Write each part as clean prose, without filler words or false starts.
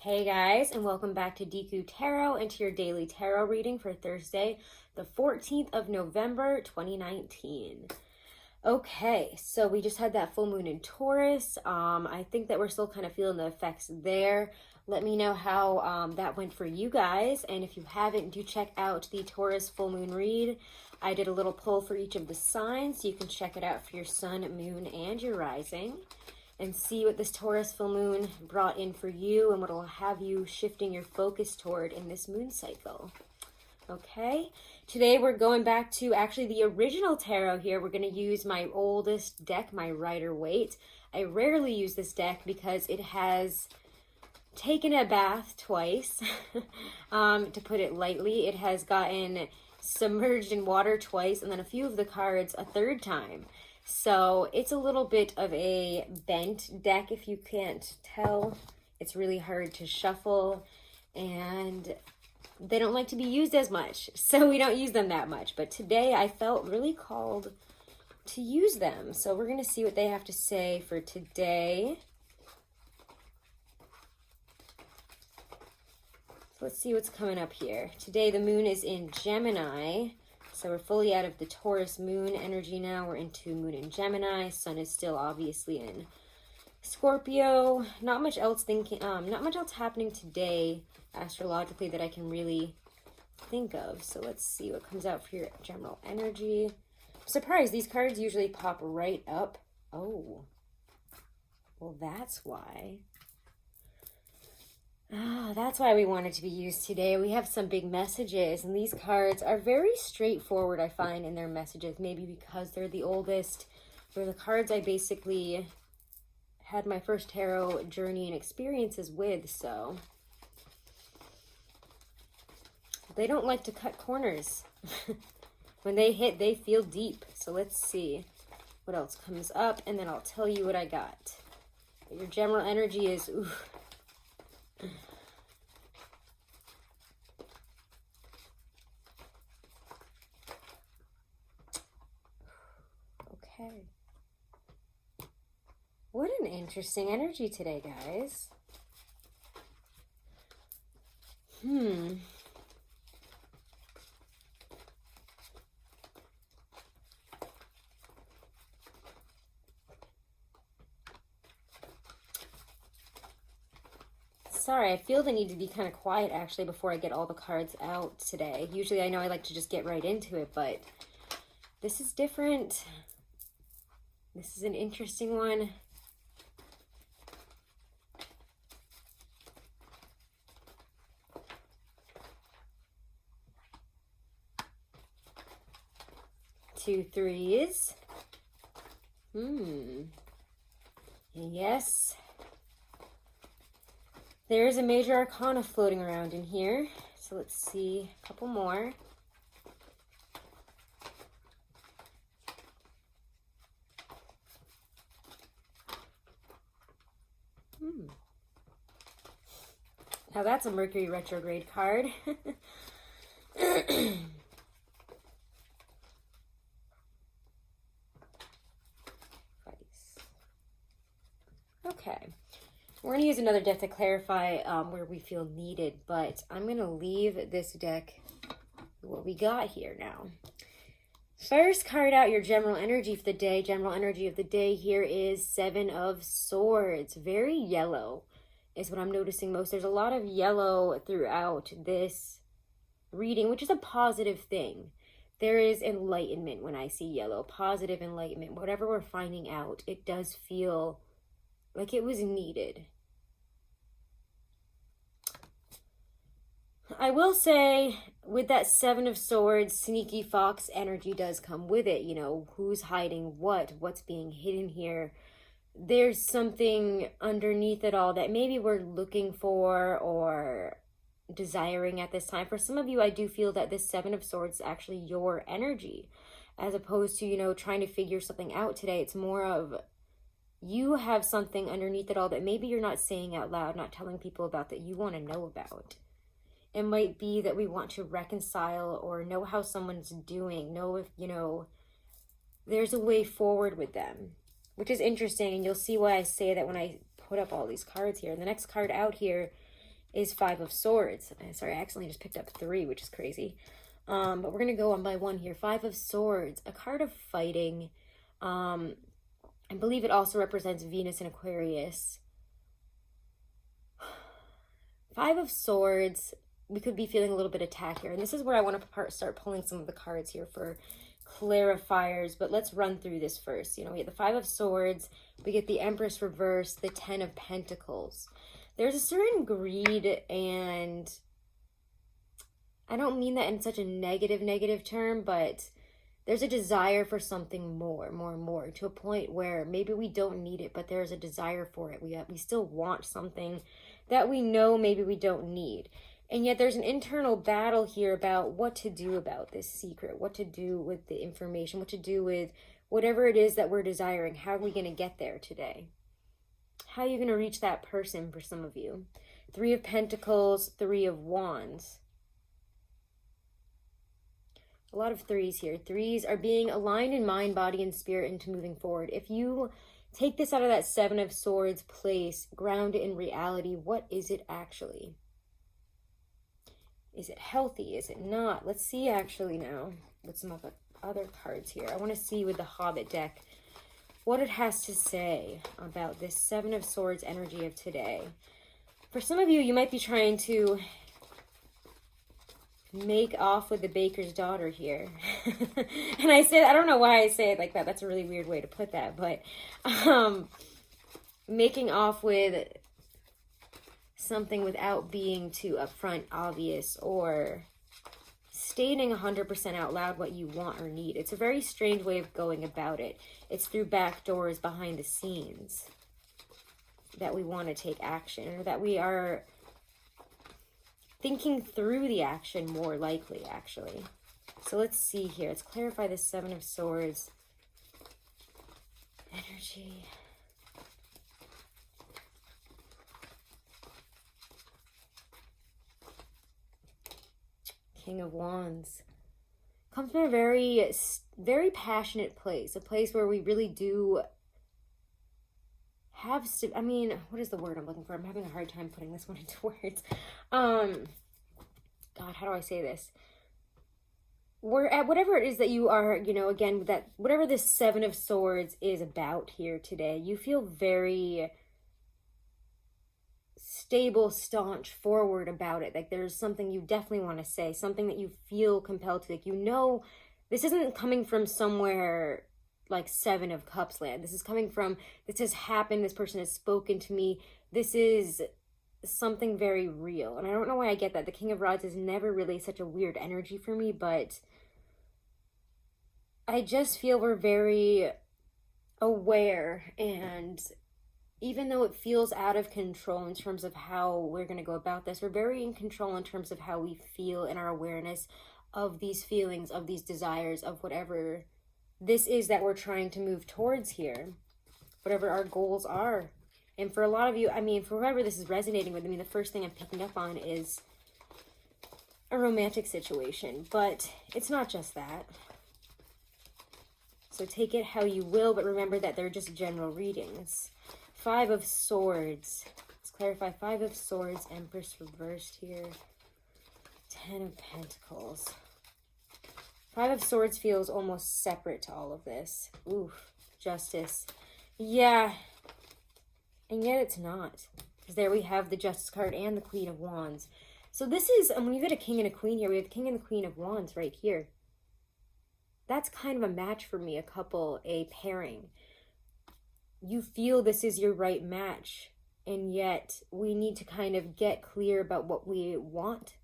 Hey guys, and welcome back to Deku Tarot and to your daily tarot reading for Thursday, the 14th of November, 2019. Okay, so we just had that full moon in Taurus. I think that we're still kind of feeling the effects there. Let me know how that went for you guys, and if you haven't, do check out the Taurus full moon read. I did a little poll for each of the signs, so you can check it out for your sun, moon, and your rising, and see what this Taurus full moon brought in for you and what will have you shifting your focus toward in this moon cycle. Okay, today we're going back to actually the original tarot here. We're going to use my oldest deck, my Rider-Waite. I rarely use this deck because it has taken a bath twice, to put it lightly. It has gotten submerged in water twice, and then a few of the cards a third time. So it's a little bit of a bent deck if you can't tell. It's really hard to shuffle, and they don't like to be used as much, so we don't use them that much. But today I felt really called to use them. So we're going to see what they have to say for today. So let's see what's coming up here. Today the moon is in Gemini. So we're fully out of the Taurus moon energy now. We're into moon in Gemini. Sun is still obviously in Scorpio. Not much else happening today astrologically that I can really think of. So let's see what comes out for your general energy. I'm surprised these cards usually pop right up. Oh, well, that's why. That's why we wanted to be used today. We have some big messages, and these cards are very straightforward, I find, in their messages. Maybe because they're the oldest. They're the cards I basically had my first tarot journey and experiences with, so they don't like to cut corners. When they hit, they feel deep. So let's see what else comes up, and then I'll tell you what I got. Your general energy is, oof. Okay. What an interesting energy today, guys. Sorry, I feel the need to be kind of quiet actually before I get all the cards out today. Usually I know I like to just get right into it, but this is different. This is an interesting one. Two threes. Yes. There is a major arcana floating around in here. So let's see a couple more. Now that's a Mercury retrograde card. Okay. We're going to use another deck to clarify where we feel needed, but I'm going to leave this deck what we got here now. First card out, your general energy for the day. General energy of the day here is Seven of Swords. Very yellow is what I'm noticing most. There's a lot of yellow throughout this reading, which is a positive thing. There is enlightenment when I see yellow. Positive enlightenment. Whatever we're finding out, it does feel like it was needed. I will say, with that Seven of Swords, sneaky fox energy does come with it. You know, who's hiding what? What's being hidden here? There's something underneath it all that maybe we're looking for or desiring at this time. For some of you, I do feel that this Seven of Swords is actually your energy, as opposed to, you know, trying to figure something out today. It's more of you have something underneath it all that maybe you're not saying out loud, not telling people about, that you want to know about. It might be that we want to reconcile or know how someone's doing, know if, you know, there's a way forward with them, which is interesting. And you'll see why I say that when I put up all these cards here. The next card out here is Five of Swords. Sorry, I accidentally just picked up 3, which is crazy. But we're going to go one by one here. Five of Swords, a card of fighting. I believe it also represents Venus and Aquarius. Five of Swords, we could be feeling a little bit attacked here. And this is where I want to start pulling some of the cards here for clarifiers. But let's run through this first. You know, we get the Five of Swords. We get the Empress reverse, the Ten of Pentacles. There's a certain greed, and I don't mean that in such a negative term, but there's a desire for something more, to a point where maybe we don't need it, but there's a desire for it. We still want something that we know maybe we don't need. And yet there's an internal battle here about what to do about this secret, what to do with the information, what to do with whatever it is that we're desiring. How are we going to get there today? How are you going to reach that person for some of you? Three of Pentacles, Three of Wands. A lot of 3s here. 3s are being aligned in mind, body, and spirit into moving forward. If you take this out of that Seven of Swords place, ground it in reality, what is it actually? Is it healthy? Is it not? Let's see actually now with some of the other cards here. I want to see with the Hobbit deck what it has to say about this Seven of Swords energy of today. For some of you, you might be trying to make off with the baker's daughter here. And I don't know why I say it like that. That's a really weird way to put that. But making off with something without being too upfront, obvious, or stating 100% out loud what you want or need. It's a very strange way of going about it. It's through back doors behind the scenes that we want to take action, or that we are thinking through the action more likely, actually. So let's see here. Let's clarify this Seven of Swords energy. King of Wands comes from a very passionate place, a place where we really do have, what is the word I'm looking for? I'm having a hard time putting this one into words. God, how do I say this? We're at whatever it is that you are, again, that whatever this Seven of Swords is about here today, you feel very stable, staunch, forward about it. Like there's something you definitely want to say, something that you feel compelled to, like, this isn't coming from somewhere like Seven of Cups land. This is coming from, this has happened, this person has spoken to me, this is something very real. And I don't know why I get that. The King of Rods is never really such a weird energy for me, but I just feel we're very aware, and even though it feels out of control in terms of how we're going to go about this, we're very in control in terms of how we feel and our awareness of these feelings, of these desires, of whatever this is that we're trying to move towards here, whatever our goals are. And for a lot of you, for whoever this is resonating with, the first thing I'm picking up on is a romantic situation, but it's not just that. So take it how you will, but remember that they're just general readings. Five of Swords. Let's clarify. Five of Swords, Empress reversed here. Ten of Pentacles. Five of Swords feels almost separate to all of this. Oof. Justice. Yeah. And yet it's not. Because there we have the Justice card and the Queen of Wands. So this is, when you get a King and a Queen here, we have the King and the Queen of Wands right here. That's kind of a match for me, a couple, a pairing. You feel this is your right match, and yet we need to kind of get clear about what we want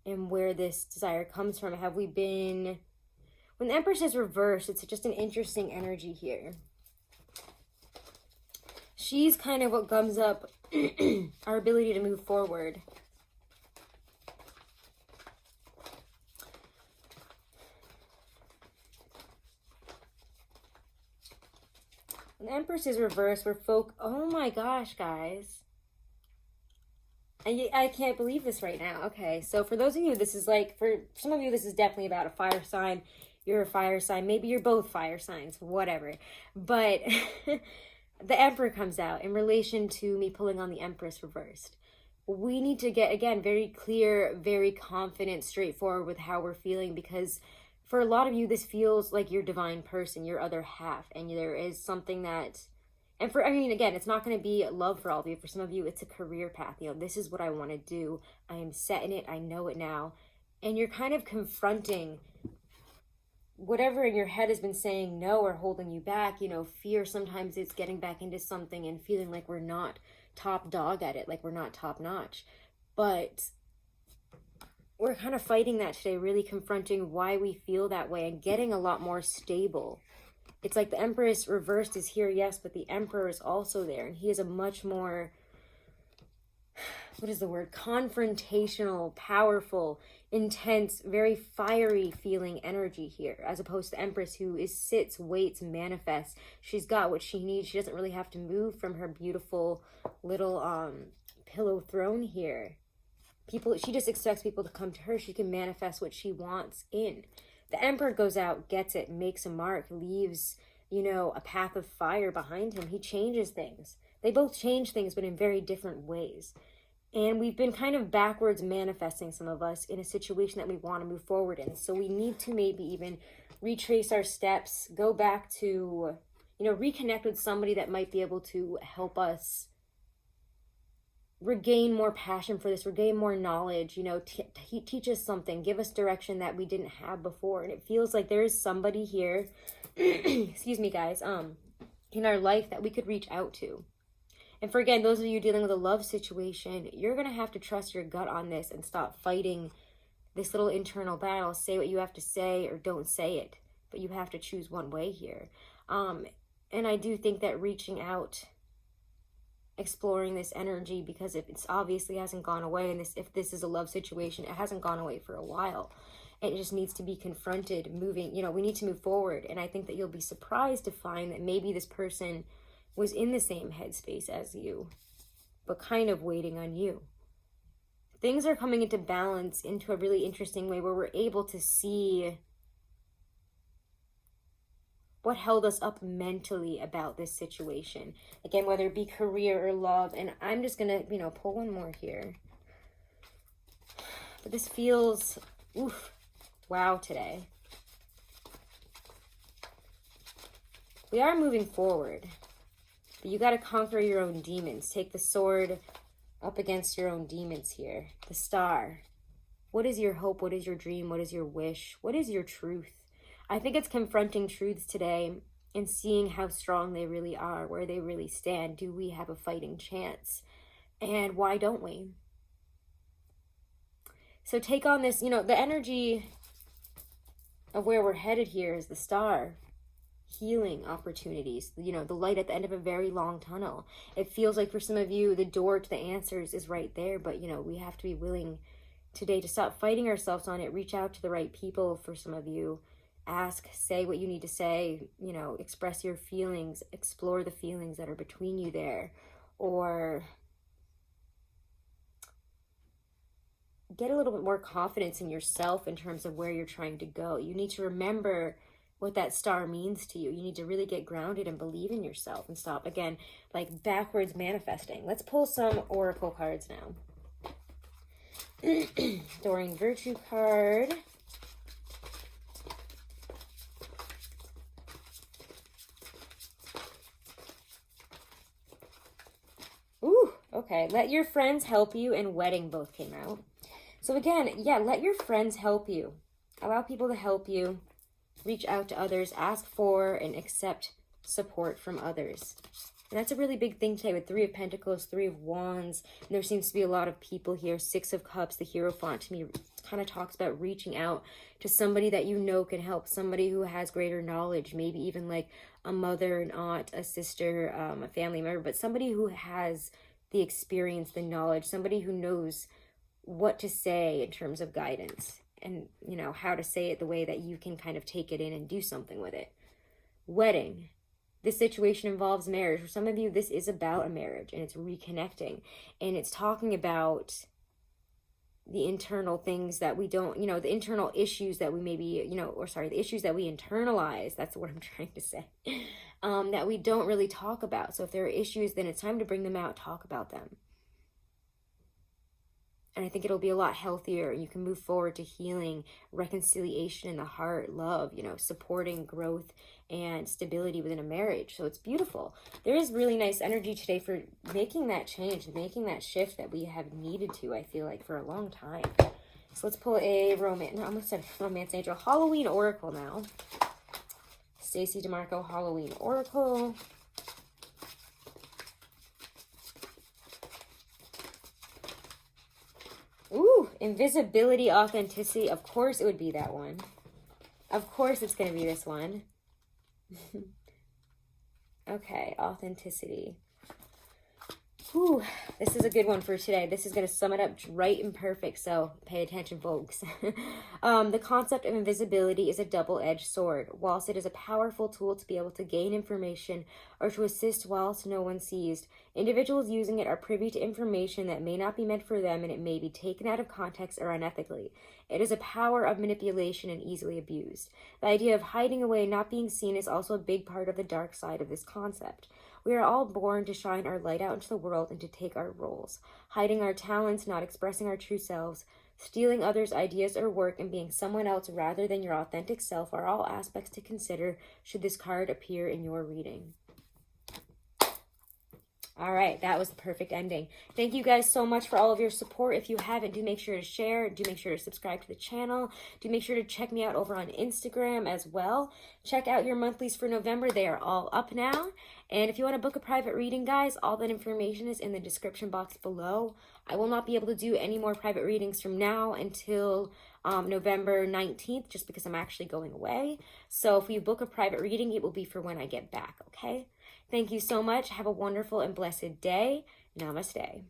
and where this desire comes from. Have we been, when the Empress is reversed, it's just an interesting energy here. She's kind of what gums up our ability to move forward. When the Empress is reversed, we're oh my gosh, guys. I can't believe this right now. Okay, so for those of you, this is like, for some of you, this is definitely about a fire sign. You're a fire sign. Maybe you're both fire signs, whatever. But the Emperor comes out in relation to me pulling on the Empress reversed. we need to get, again, very clear, very confident, straightforward with how we're feeling, because for a lot of you, this feels like your divine person, your other half, and there is something that, and for, I mean, again, it's not going to be love for all of you. For some of you, it's a career path. You know, this is what I want to do. I am set in it. I know it now. And you're kind of confronting whatever in your head has been saying no or holding you back. You know, fear, sometimes it's getting back into something and feeling like we're not top dog at it, like we're not top notch. But we're kind of fighting that today, really confronting why we feel that way and getting a lot more stable. It's like the Empress reversed is here, yes, but the Emperor is also there, and he is a much more, what is the word, confrontational, powerful, intense, very fiery feeling energy here, as opposed to the Empress, who is sits, waits, manifests. She's got what she needs. She doesn't really have to move from her beautiful little pillow throne here. She just expects people to come to her. She can manifest what she wants in. The Emperor goes out, gets it, makes a mark, leaves, you know, a path of fire behind him. He changes things. They both change things, but in very different ways. And we've been kind of backwards manifesting, some of us, in a situation that we want to move forward in. So we need to maybe even retrace our steps, go back to, you know, reconnect with somebody that might be able to help us regain more passion for this, regain more knowledge, you know, teach us something, give us direction that we didn't have before. And it feels like there is somebody here, excuse me guys, in our life that we could reach out to. And for, again, those of you dealing with a love situation, you're going to have to trust your gut on this and stop fighting this little internal battle. Say what you have to say or don't say it, but you have to choose one way here. And I do think that reaching out, exploring this energy, because if it's obviously hasn't gone away, and if this is a love situation, it hasn't gone away for a while. It just needs to be confronted, moving, you know, we need to move forward. And I think that you'll be surprised to find that maybe this person was in the same headspace as you, but kind of waiting on you. Things are coming into balance into a really interesting way, where we're able to see what held us up mentally about this situation. Again, whether it be career or love. And I'm just going to, you know, pull one more here. But this feels, oof, wow today. We are moving forward. But you got to conquer your own demons. Take the sword up against your own demons here. The Star. What is your hope? What is your dream? What is your wish? What is your truth? I think it's confronting truths today and seeing how strong they really are, where they really stand. Do we have a fighting chance? And why don't we? So take on this, you know, the energy of where we're headed here is the Star. Healing opportunities, you know, the light at the end of a very long tunnel. It feels like for some of you, the door to the answers is right there, but, you know, we have to be willing today to stop fighting ourselves on it. Reach out to the right people for some of you. Ask, say what you need to say, you know, express your feelings, explore the feelings that are between you there, or get a little bit more confidence in yourself in terms of where you're trying to go. You need to remember what that star means to you. You need to really get grounded and believe in yourself and stop, again, like backwards manifesting. Let's pull some oracle cards now. Doreen Virtue card. Ooh, okay. Let your friends help you, and wedding both came out. So again, yeah, let your friends help you. Allow people to help you. Reach out to others, ask for and accept support from others. And that's a really big thing today with 3 of Pentacles, 3 of Wands. And there seems to be a lot of people here. 6 of Cups, the Hierophant, to me kind of talks about reaching out to somebody that you know can help, somebody who has greater knowledge, maybe even like a mother, an aunt, a sister, a family member, but somebody who has the experience, the knowledge, somebody who knows what to say in terms of guidance. And, you know, how to say it the way that you can kind of take it in and do something with it. Wedding. This situation involves marriage. For some of you, this is about a marriage, and it's reconnecting. And it's talking about the internal things that we don't, you know, the internal issues that we maybe, you know, or sorry, the issues that we internalize. That's what I'm trying to say. That we don't really talk about. So if there are issues, then it's time to bring them out, talk about them. And I think it'll be a lot healthier, and you can move forward to healing, reconciliation in the heart, love, you know, supporting growth and stability within a marriage. So it's beautiful. There is really nice energy today for making that change, making that shift that we have needed to, I feel like, for a long time. So let's pull a romance, no, I almost said romance angel, Halloween Oracle now. Stacey DeMarco, Halloween Oracle. Ooh, invisibility, authenticity. Of course it would be that one. Of course it's going to be this one. Okay, authenticity. Ooh, this is a good one for today. This is going to sum it up right and perfect, so pay attention, folks. The concept of invisibility is a double-edged sword. Whilst it is a powerful tool to be able to gain information or to assist whilst no one sees, individuals using it are privy to information that may not be meant for them, and it may be taken out of context or unethically. It is a power of manipulation and easily abused. The idea of hiding away, not being seen, is also a big part of the dark side of this concept. We are all born to shine our light out into the world and to take our roles. Hiding our talents, not expressing our true selves, stealing others' ideas or work, and being someone else rather than your authentic self are all aspects to consider should this card appear in your reading. All right, that was the perfect ending. Thank you guys so much for all of your support. If you haven't, do make sure to share. Do make sure to subscribe to the channel. Do make sure to check me out over on Instagram as well. Check out your monthlies for November. They are all up now. And if you want to book a private reading, guys, all that information is in the description box below. I will not be able to do any more private readings from now until November 19th, just because I'm actually going away. So if you book a private reading, it will be for when I get back, okay? Thank you so much. Have a wonderful and blessed day. Namaste.